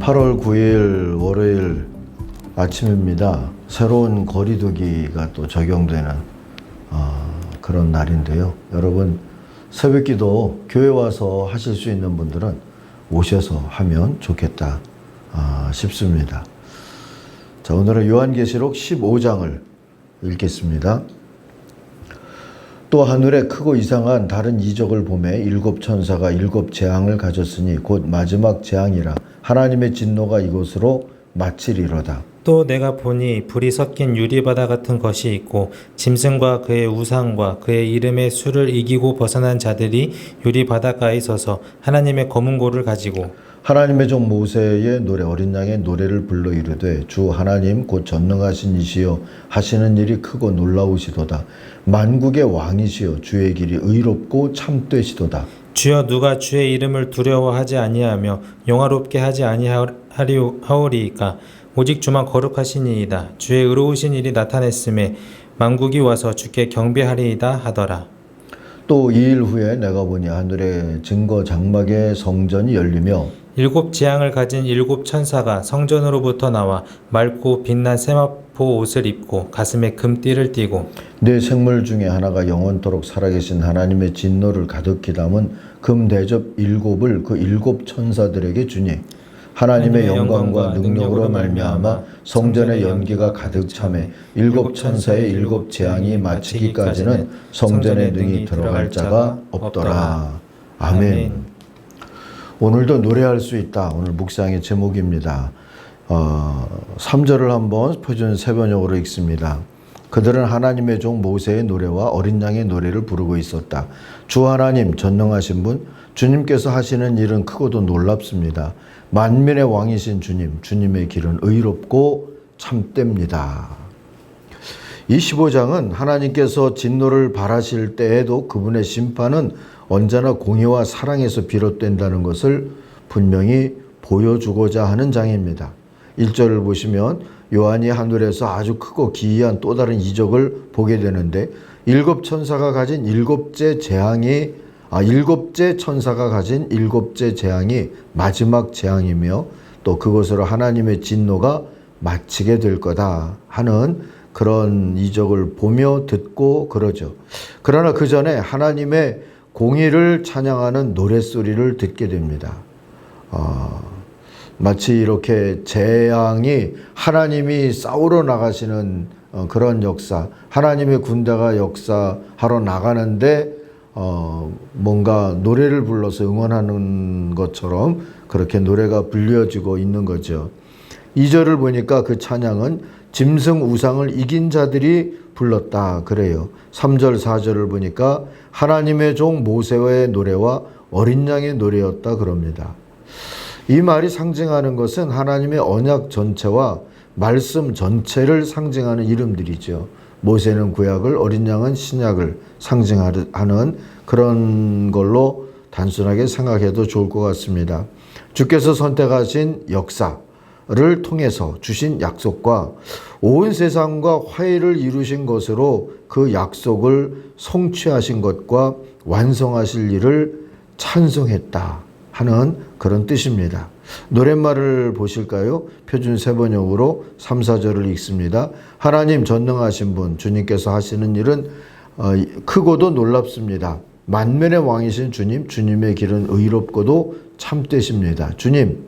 8월 9일 월요일 아침입니다. 새로운 거리두기가 또 적용되는 그런 날인데요. 여러분 새벽기도 교회 와서 하실 수 있는 분들은 오셔서 하면 좋겠다 싶습니다. 자, 오늘은 요한계시록 15장을 읽겠습니다. 또 하늘에 크고 이상한 다른 이적을 보매 일곱 천사가 일곱 재앙을 가졌으니 곧 마지막 재앙이라 하나님의 진노가 이곳으로 마치리로다. 또 내가 보니 불이 섞인 유리바다 같은 것이 있고 짐승과 그의 우상과 그의 이름의 수를 이기고 벗어난 자들이 유리바닷가에 서서 하나님의 검은 고를 가지고 하나님의 종 모세의 노래 어린 양의 노래를 불러 이르되 주 하나님 곧 전능하신 이시여 하시는 일이 크고 놀라우시도다. 만국의 왕이시여 주의 길이 의롭고 참되시도다. 주여 누가 주의 이름을 두려워하지 아니하며 영화롭게 하지 아니하오리이까 오직 주만 거룩하시니이다. 주의 의로우신 일이 나타냈음에 만국이 와서 주께 경배하리이다 하더라. 또 2일 후에 내가 보니 하늘의 증거 장막의 성전이 열리며 일곱 재앙을 가진 일곱 천사가 성전으로부터 나와 맑고 빛난 세마포 옷을 입고 가슴에 금띠를 띠고 네 생물 중에 하나가 영원토록 살아계신 하나님의 진노를 가득히 담은 금 대접 일곱을 그 일곱 천사들에게 주니 하나님의 영광과 능력으로 말미암아 성전의 연기가 가득 차매 일곱 천사의 일곱 재앙이 마치기까지는 성전에 능히 들어갈 자가 없더라. 아멘. 오늘도 노래할 수 있다. 오늘 묵상의 제목입니다. 3절을 한번 표준 세번역으로 읽습니다. 그들은 하나님의 종 모세의 노래와 어린 양의 노래를 부르고 있었다. 주 하나님 전능하신 분, 주님께서 하시는 일은 크고도 놀랍습니다. 만민의 왕이신 주님, 주님의 길은 의롭고 참됩니다. 이 15장은 하나님께서 진노를 발하실 때에도 그분의 심판은 언제나 공의와 사랑에서 비롯된다는 것을 분명히 보여주고자 하는 장입니다. 1절을 보시면 요한이 하늘에서 아주 크고 기이한 또 다른 이적을 보게 되는데 일곱 천사가 가진 일곱째 천사가 가진 일곱째 재앙이 마지막 재앙이며 또 그것으로 하나님의 진노가 마치게 될 거다 하는 그런 이적을 보며 듣고 그러죠. 그러나 그 전에 하나님의 공의를 찬양하는 노랫소리를 듣게 됩니다. 마치 이렇게 재앙이 하나님이 싸우러 나가시는 그런 역사, 하나님의 군대가 역사하러 나가는데 뭔가 노래를 불러서 응원하는 것처럼 그렇게 노래가 불려지고 있는 거죠. 2절을 보니까 그 찬양은 짐승 우상을 이긴 자들이 불렀다 그래요. 3절 4절을 보니까 하나님의 종 모세의 노래와 어린 양의 노래였다 그럽니다. 이 말이 상징하는 것은 하나님의 언약 전체와 말씀 전체를 상징하는 이름들이죠. 모세는 구약을, 어린 양은 신약을 상징하는 그런 걸로 단순하게 생각해도 좋을 것 같습니다. 주께서 선택하신 역사를 통해서 주신 약속과 온 세상과 화해를 이루신 것으로 그 약속을 성취하신 것과 완성하실 일을 찬송했다 하는 그런 뜻입니다. 노랫말을 보실까요? 표준 세번역으로 3, 4절을 읽습니다. 하나님 전능하신 분, 주님께서 하시는 일은 크고도 놀랍습니다. 만면의 왕이신 주님, 주님의 길은 의롭고도 참되십니다. 주님,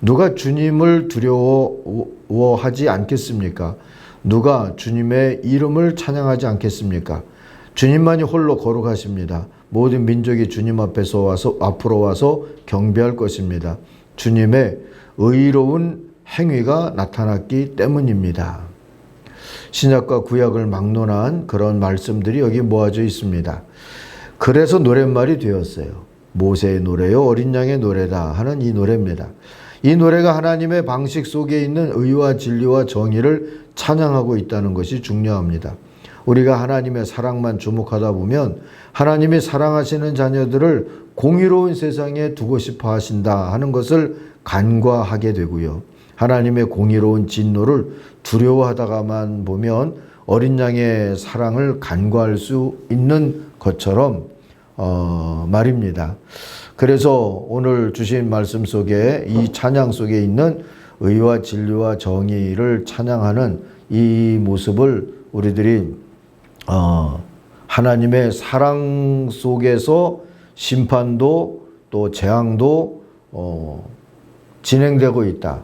누가 주님을 두려워하지 않겠습니까? 누가 주님의 이름을 찬양하지 않겠습니까? 주님만이 홀로 거룩하십니다. 모든 민족이 주님 앞으로 와서 경배할 것입니다. 주님의 의로운 행위가 나타났기 때문입니다. 신약과 구약을 막론한 그런 말씀들이 여기 모아져 있습니다. 그래서 노랫말이 되었어요. 모세의 노래요, 어린 양의 노래다 하는 이 노래입니다. 이 노래가 하나님의 방식 속에 있는 의와 진리와 정의를 찬양하고 있다는 것이 중요합니다. 우리가 하나님의 사랑만 주목하다 보면 하나님이 사랑하시는 자녀들을 공의로운 세상에 두고 싶어 하신다 하는 것을 간과하게 되고요. 하나님의 공의로운 진노를 두려워하다가만 보면 어린 양의 사랑을 간과할 수 있는 것처럼 말입니다. 그래서 오늘 주신 말씀 속에 이 찬양 속에 있는 의와 진리와 정의를 찬양하는 이 모습을 우리들이 하나님의 사랑 속에서 심판도 또 재앙도 진행되고 있다.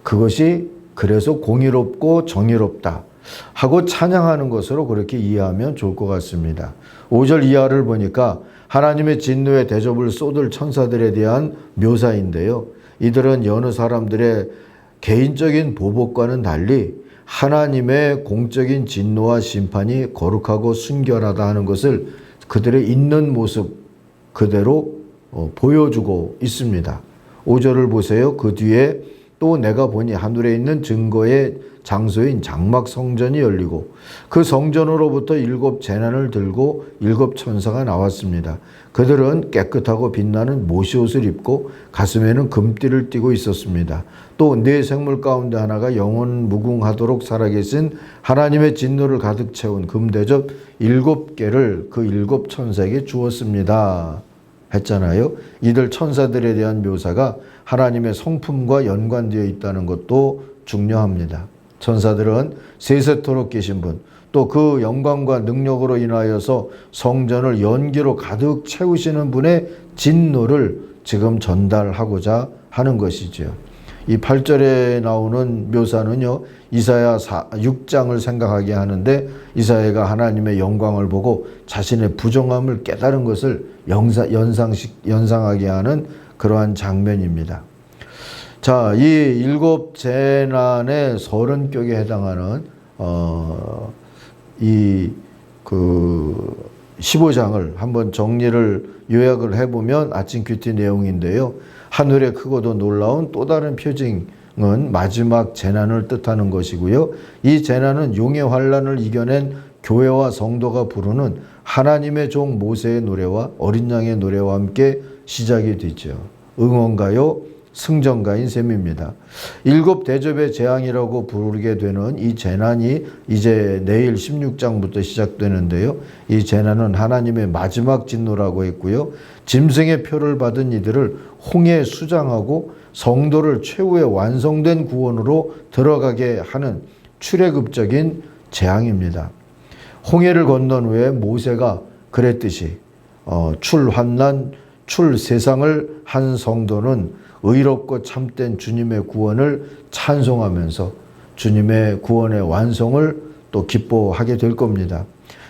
그것이 그래서 공의롭고 정의롭다 하고 찬양하는 것으로 그렇게 이해하면 좋을 것 같습니다. 5절 이하를 보니까 하나님의 진노의 대접을 쏟을 천사들에 대한 묘사인데요. 이들은 여느 사람들의 개인적인 보복과는 달리 하나님의 공적인 진노와 심판이 거룩하고 순결하다 하는 것을 그들의 있는 모습 그대로 보여주고 있습니다. 5절을 보세요. 그 뒤에 또 내가 보니 하늘에 있는 증거의 장소인 장막 성전이 열리고 그 성전으로부터 7 제난을 들고 7 천사가 나왔습니다. 그들은 깨끗하고 빛나는 모시옷을 입고 가슴에는 금띠를 띠고 있었습니다. 또 네 생물 가운데 하나가 영원 무궁하도록 살아계신 하나님의 진노를 가득 채운 금대접 7개를 그 7 천사에게 주었습니다. 했잖아요. 이들 천사들에 대한 묘사가 하나님의 성품과 연관되어 있다는 것도 중요합니다. 천사들은 세세토록 계신 분, 또 그 영광과 능력으로 인하여서 성전을 연기로 가득 채우시는 분의 진노를 지금 전달하고자 하는 것이지요. 이 8절에 나오는 묘사는요, 이사야 6장을 생각하게 하는데 이사야가 하나님의 영광을 보고 자신의 부정함을 깨달은 것을 연상하게 하는 그러한 장면입니다. 자, 이 7 재난의 30격에 해당하는 이 15장을 한번 정리를 요약을 해보면 아침 큐티 내용인데요. 하늘의 크고도 놀라운 또 다른 표징은 마지막 재난을 뜻하는 것이고요. 이 재난은 용의 환란을 이겨낸 교회와 성도가 부르는 하나님의 종 모세의 노래와 어린 양의 노래와 함께 시작이 되죠. 응원가요, 승전가인 셈입니다. 7 대접의 재앙이라고 부르게 되는 이 재난이 이제 내일 16장부터 시작되는데요. 이 재난은 하나님의 마지막 진노라고 했고요. 짐승의 표를 받은 이들을 홍해에 수장하고 성도를 최후의 완성된 구원으로 들어가게 하는 출애굽적인 재앙입니다. 홍해를 건넌 후에 모세가 그랬듯이 출환난 출세상을 한 성도는 의롭고 참된 주님의 구원을 찬송하면서 주님의 구원의 완성을 또 기뻐하게 될 겁니다.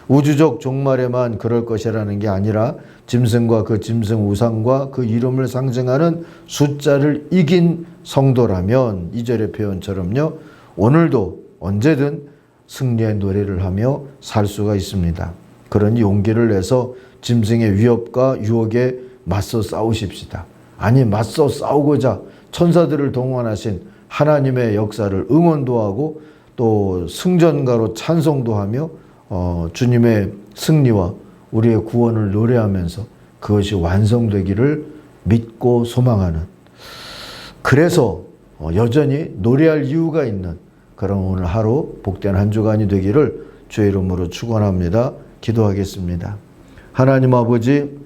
우주적 종말에만 그럴 것이라는 게 아니라 짐승과 그 짐승 우상과 그 이름을 상징하는 숫자를 이긴 성도라면 2절의 표현처럼요, 오늘도 언제든 승리의 노래를 하며 살 수가 있습니다. 그러니 용기를 내서 짐승의 위협과 유혹에 맞서 싸우십시다. 아니, 맞서 싸우고자 천사들을 동원하신 하나님의 역사를 응원도 하고 또 승전가로 찬송도 하며 주님의 승리와 우리의 구원을 노래하면서 그것이 완성되기를 믿고 소망하는, 그래서 여전히 노래할 이유가 있는 그런 오늘 하루 복된 한 주간이 되기를 주의 이름으로 축원합니다. 기도하겠습니다. 하나님 아버지,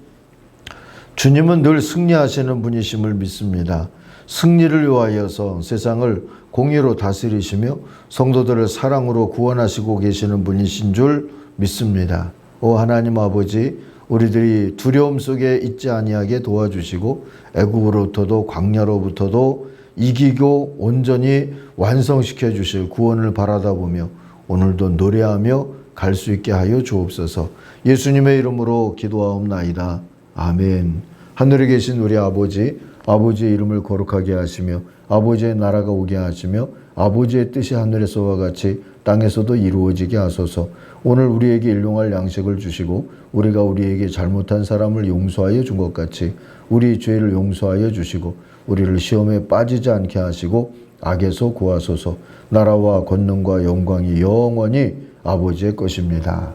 주님은 늘 승리하시는 분이심을 믿습니다. 승리를 위하여서 세상을 공의로 다스리시며 성도들을 사랑으로 구원하시고 계시는 분이신 줄 믿습니다. 오 하나님 아버지, 우리들이 두려움 속에 있지 아니하게 도와주시고 애국으로부터도 광야로부터도 이기고 온전히 완성시켜 주실 구원을 바라다 보며 오늘도 노래하며 갈 수 있게 하여 주옵소서. 예수님의 이름으로 기도하옵나이다. 아멘. 하늘에 계신 우리 아버지, 아버지의 이름을 거룩하게 하시며 아버지의 나라가 오게 하시며 아버지의 뜻이 하늘에서와 같이 땅에서도 이루어지게 하소서. 오늘 우리에게 일용할 양식을 주시고 우리가 우리에게 잘못한 사람을 용서하여 준 것 같이 우리 죄를 용서하여 주시고 우리를 시험에 빠지지 않게 하시고 악에서 구하소서. 나라와 권능과 영광이 영원히 아버지의 것입니다.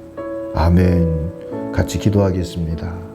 아멘. 같이 기도하겠습니다.